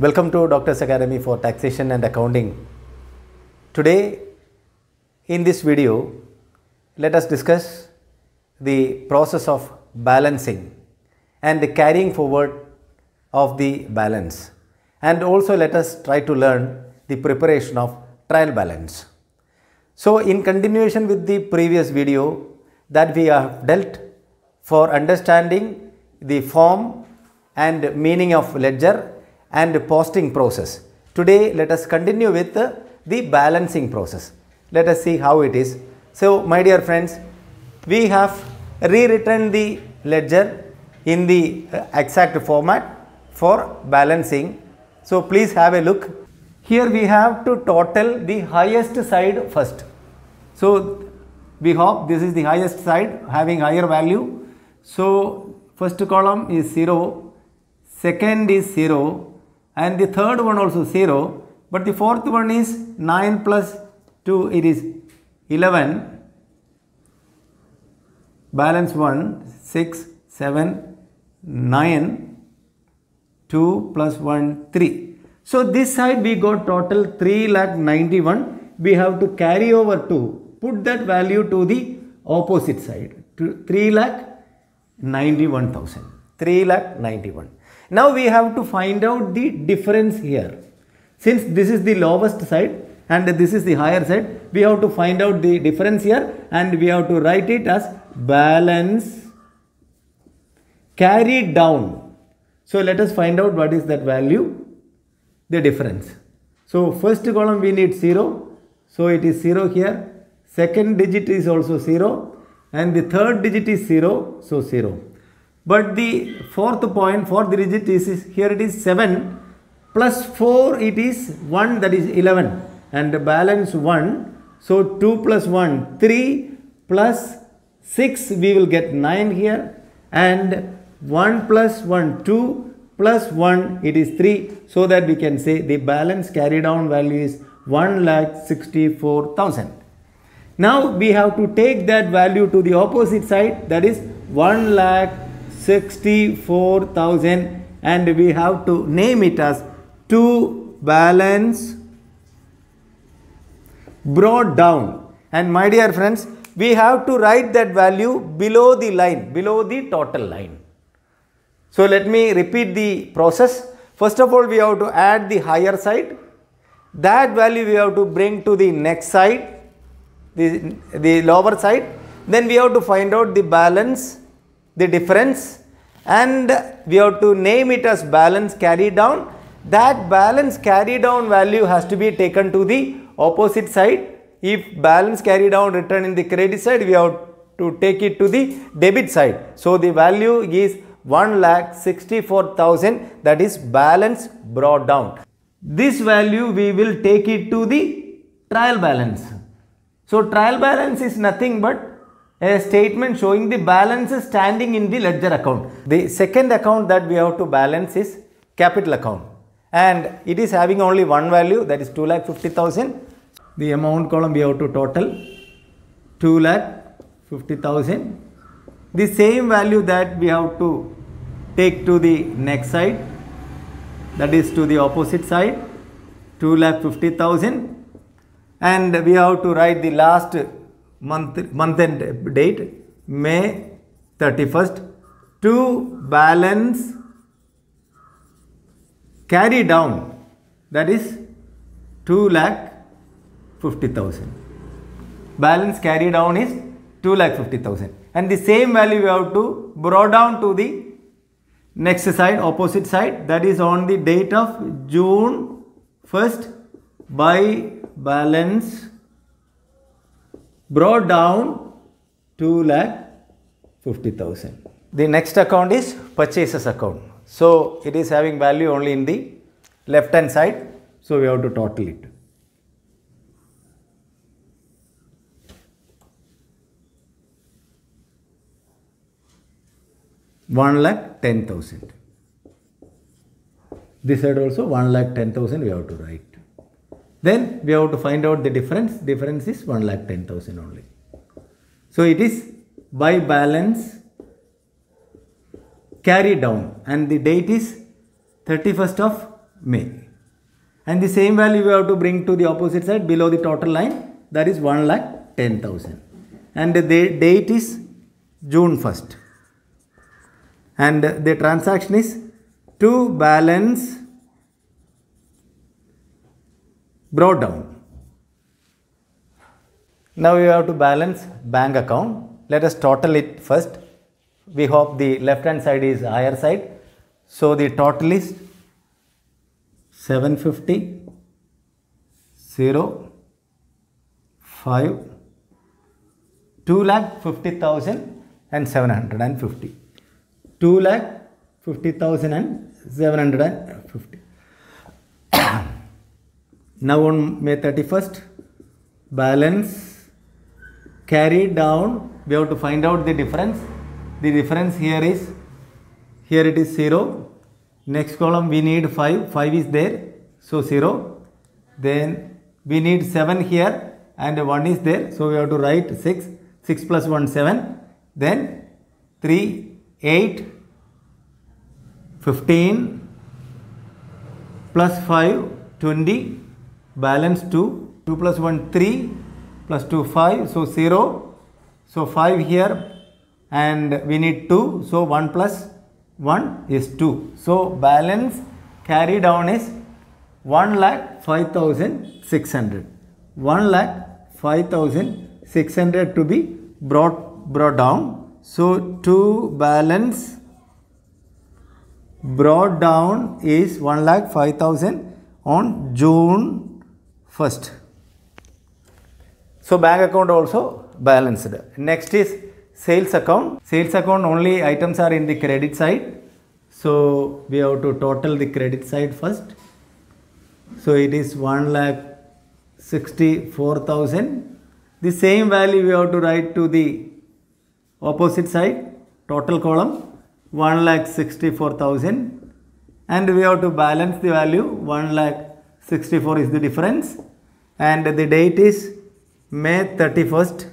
Welcome to Doctor's Academy for Taxation and Accounting. Today, in this video, let us discuss the process of balancing and the carrying forward of the balance, and also let us try to learn the preparation of trial balance. So, in continuation with the previous video that we have dealt for understanding the form and meaning of ledger and posting process. Today let us continue with the balancing process. Let us see how it is. So my dear friends, we have rewritten the ledger in the exact format for balancing. So please have a look. Here we have to total the highest side first. So we hope this is the highest side having higher value. So first column is 0, second is 0, and the third one also 0, but the fourth one is 9 plus 2, it is 11, balance 1, 6, 7, 9, 2 plus 1, 3. So this side we got total 3,91,000. We have to carry over to put that value to the opposite side, to 3,91,000. 3,91,000. Now we have to find out the difference here. Since this is the lowest side and this is the higher side, we have to find out the difference here, and we have to write it as balance carried down. So let us find out what is that value, the difference. So first column we need 0. So it is 0 here. Second digit is also 0. And the third digit is 0. So 0. But the fourth digit is here, it is 7 plus 4, it is 1, that is 11, and the balance 1. So 2 plus 1, 3 plus 6, we will get 9 here, and 1 plus 1, 2 plus 1, it is 3. So that we can say the balance carried down value is 1,64,000. Now we have to take that value to the opposite side, that is 1,64,000, and we have to name it as to balance brought down. And my dear friends, we have to write that value below the line, below the total line. So let me repeat the process. First of all, we have to add the higher side. That value we have to bring to the next side, the lower side. Then we have to find out the balance, the difference, and we have to name it as balance carried down. That balance carried down value has to be taken to the opposite side. If balance carried down written in the credit side, we have to take it to the debit side. So the value is 1,64,000, that is balance brought down. This value we will take it to the trial balance. So trial balance is nothing but a statement showing the balances standing in the ledger account. The second account that we have to balance is capital account, and it is having only one value, that is 2,50,000. The amount column we have to total 2,50,000. The same value that we have to take to the next side, that is to the opposite side, 2,50,000, and we have to write the last month and date, May 31st, to balance carry down, that is 2,50,000. Balance carry down is 2,50,000, and the same value we have to brought down to the next side, opposite side, that is on the date of June 1st by balance brought down 2,50,000. The next account is purchases account. So it is having value only in the left hand side. So we have to total it. $1,10,000. This side also 1,10,000 we have to write. Then we have to find out the difference. Difference is 1,10,000 only. So it is by balance carried down, and the date is 31st of May. And the same value we have to bring to the opposite side below the total line, that is 1,10,000. And the date is June 1st. And the transaction is to balance brought down. Now we have to balance bank account. Let us total it first. We hope the left hand side is higher side. So the total is 750 0 5 2,50,750. 2,50,750. Now on May 31st, balance carried down. We have to find out the difference. The difference here is, here it is 0. Next column we need 5. 5 is there. So 0. Then we need 7 here and 1 is there. So we have to write 6. 6 plus 1, 7. Then 3, 8, 15 plus 5, 20. Balance 2. 2 plus 1, 3 plus 2, 5. So 0. So 5 here and we need 2. So 1 plus 1 is 2. So balance carry down is 1,05,600. 1,05,600 to be brought down. So to balance brought down is 1,05,000 on June 1st. So bank account also balanced. Next is sales account. Sales account only items are in the credit side. So we have to total the credit side first. So it is 1,64,000. The same value we have to write to the opposite side. Total column 1,64,000. And we have to balance the value. 1,64,000 is the difference. And the date is May 31st.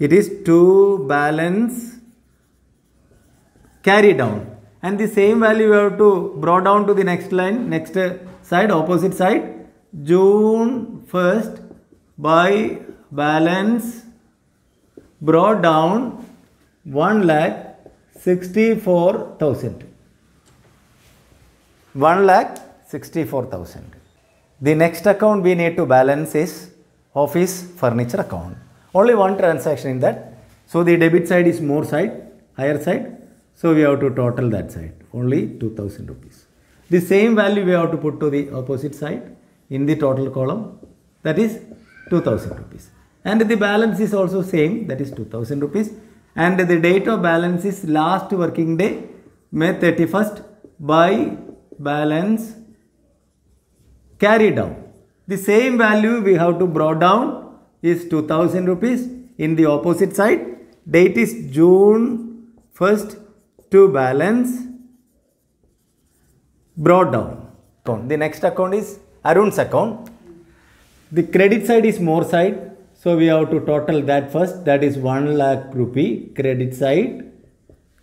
It is to balance carry down. And the same value we have to brought down to the next line, next side, opposite side. June 1st by balance brought down 1,64,000. 1,64,000. The next account we need to balance is office furniture account. Only one transaction in that. So the debit side is more side, higher side. So we have to total that side. Only 2,000 rupees. The same value we have to put to the opposite side in the total column. That is 2,000 rupees. And the balance is also same. That is 2,000 rupees. And the date of balance is last working day, May 31st by balance carry down. The same value we have to brought down is 2,000 rupees in the opposite side. Date is June 1st to balance brought down. The next account is Arun's account. The credit side is more side. So we have to total that first. That is 1 lakh rupee credit side.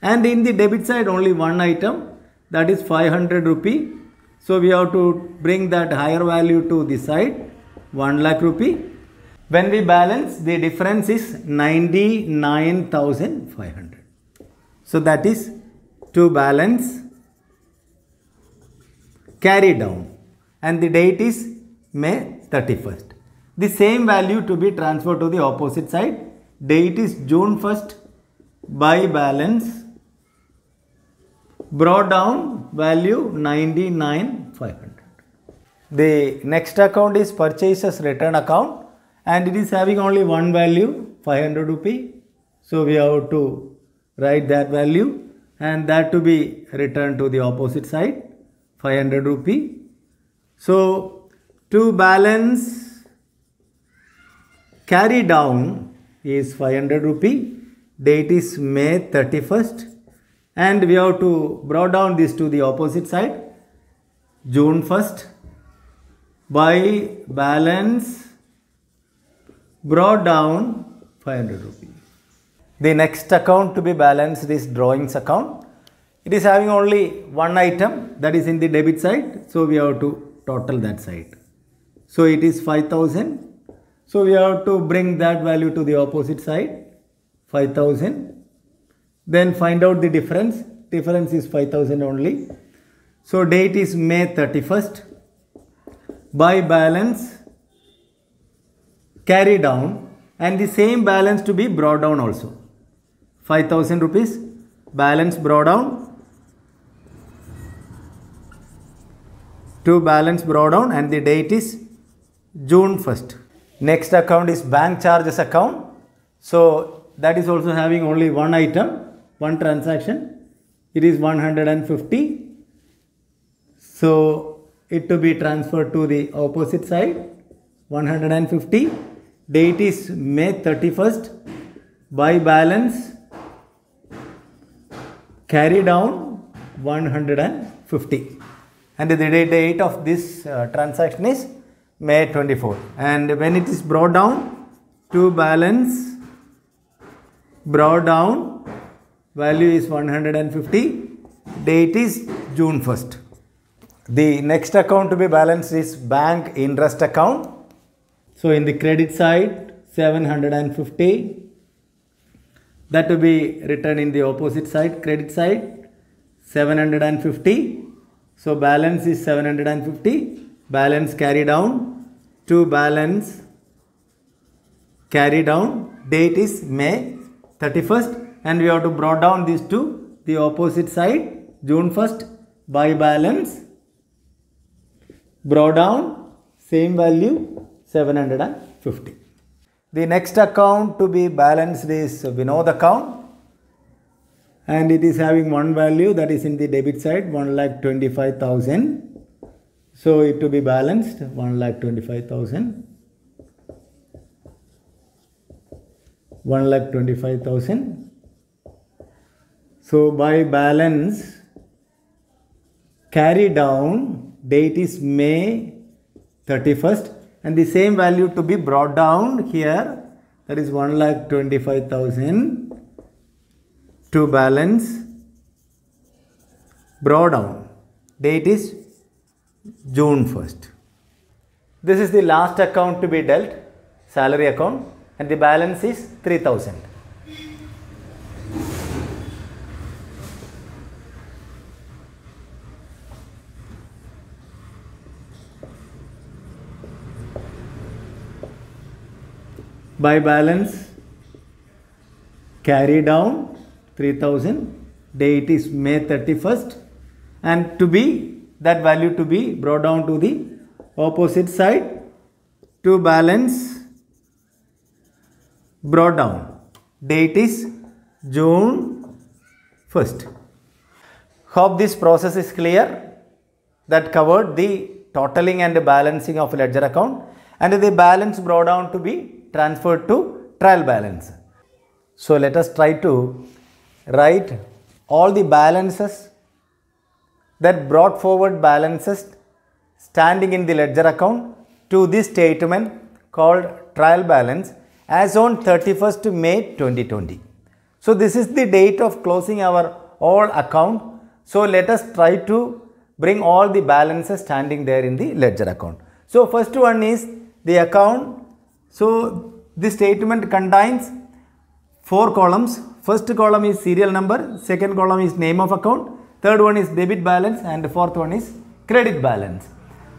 And in the debit side only one item. That is 500 rupee. So we have to bring that higher value to the side. 1 lakh rupee. When we balance, the difference is 99,500. So that is to balance carry down. And the date is May 31st. The same value to be transferred to the opposite side. Date is June 1st by balance brought down value 99,500. The next account is purchases return account and it is having only one value 500 rupee. So we have to write that value and that to be returned to the opposite side 500 rupee. So to balance carry down is 500 rupee. Date is May 31st. And we have to brought down this to the opposite side. June 1st. By balance brought down 500 rupees. The next account to be balanced is drawings account. It is having only one item, that is in the debit side, so we have to total that side. So it is 5,000. So we have to bring that value to the opposite side, 5,000. Then find out the difference. Difference is 5,000 only. So date is May 31st. By balance, carry down, and the same balance to be brought down also. 5,000 rupees, balance brought down. To balance brought down, and the date is June 1st. Next account is bank charges account. So that is also having only one item, one transaction. It is 150. So it to be transferred to the opposite side, 150. Date is May 31st. By balance, carry down 150. And the date of this transaction is May 24. And when it is brought down to balance, brought down, value is 150. Date is June 1st. The next account to be balanced is bank interest account. So in the credit side, 750. That to be written in the opposite side, credit side, 750. So balance is 750. Balance carry down to balance carry down. Date is May 31st. And we have to brought down these to the opposite side, June 1st. By balance, brought down, same value, 750. The next account to be balanced is Vinod account. And it is having one value, that is in the debit side, 1,25,000. So it to be balanced, 1,25,000. 1,25,000. So by balance, carry down, date is May 31st. And the same value to be brought down here, that is 1,25,000. To balance, brought down, date is June 1st. This is the last account to be dealt, salary account, and the balance is 3,000. By balance, carry down 3,000. Date is May 31st, and to be that value to be brought down to the opposite side, to balance brought down. Date is June 1st. Hope this process is clear. That covered the totaling and balancing of ledger account, and the balance brought down to be transferred to trial balance. So let us try to write all the balances that brought forward balances standing in the ledger account to this statement called trial balance as on 31st May 2020. So this is the date of closing our all account. So let us try to bring all the balances standing there in the ledger account. So first one is the account. So this statement contains 4 columns. First column is serial number, second column is name of account, third one is debit balance, and the fourth one is credit balance.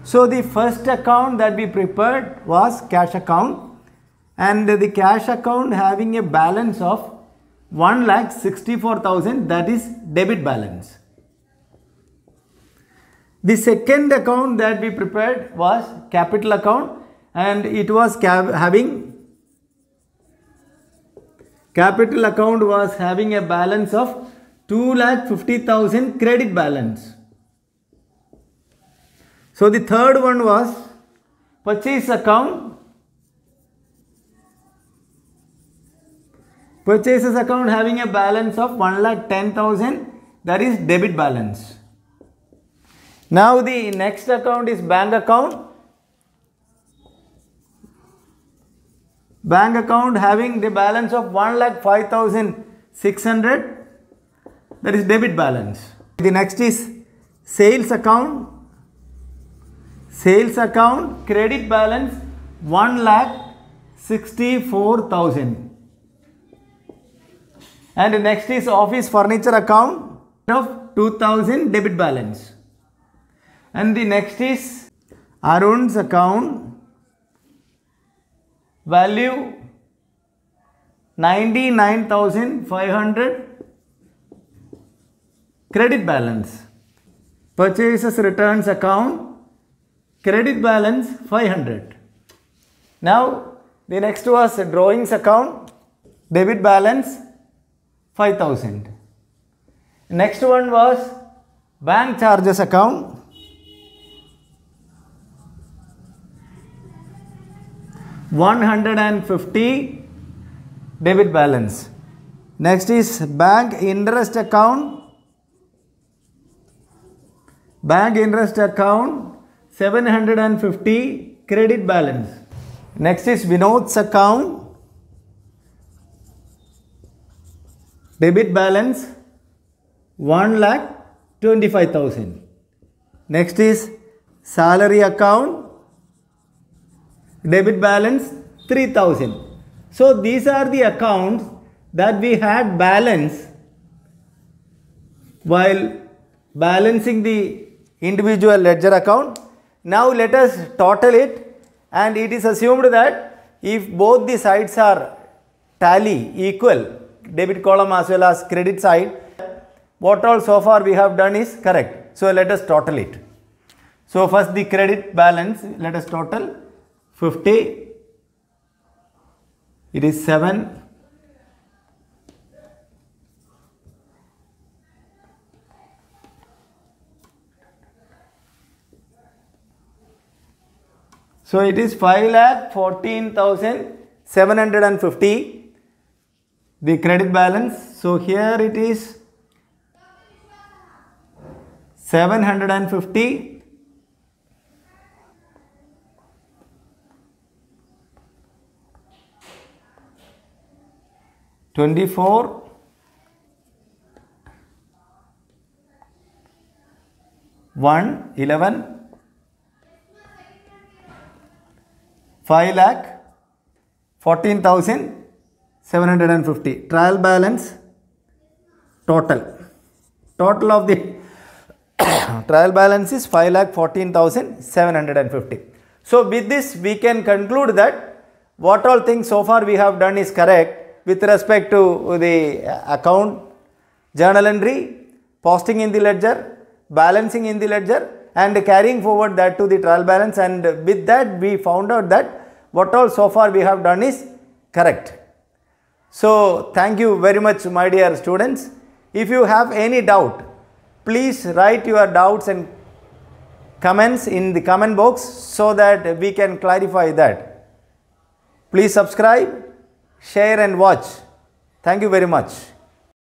So the first account that we prepared was cash account, and the cash account having a balance of 1,64,000, that is debit balance. The second account that we prepared was capital account, and it was having capital account was having a balance of 2,50,000 credit balance. So the third one was purchase account. Purchases account having a balance of 1,10,000, that is debit balance. Now the next account is bank account. Bank account having the balance of 1,05,600, that is debit balance. The next is sales account. Sales account credit balance 1,64,000. And next is office furniture account of 2,000 debit balance. And the next is Arun's account, value 99,500, credit balance. Purchases returns account, credit balance 500. Now the next was drawings account, debit balance 5,000. Next one was bank charges account, $150 debit balance. Next is bank interest account. Bank interest account 750 credit balance. Next is Vinod's account. Debit balance 1,25,000. Next is salary account. Debit balance 3,000. So these are the accounts that we had balance while balancing the individual ledger account. Now let us total it, and it is assumed that if both the sides are tally equal, debit column as well as credit side, what all so far we have done is correct. So let us total it. So first the credit balance, let us total 50. It is 7. So it is 5,14,750 the credit balance. So here it is 750 24 1 11 5,14,750 trial balance total of the trial balance is 5,14,750. So with this we can conclude that what all things so far we have done is correct with respect to the account, journal entry, posting in the ledger, balancing in the ledger, and carrying forward that to the trial balance, and with that we found out that what all so far we have done is correct. So thank you very much my dear students. If you have any doubt, please write your doubts and comments in the comment box so that we can clarify that. Please subscribe, share and watch. Thank you very much.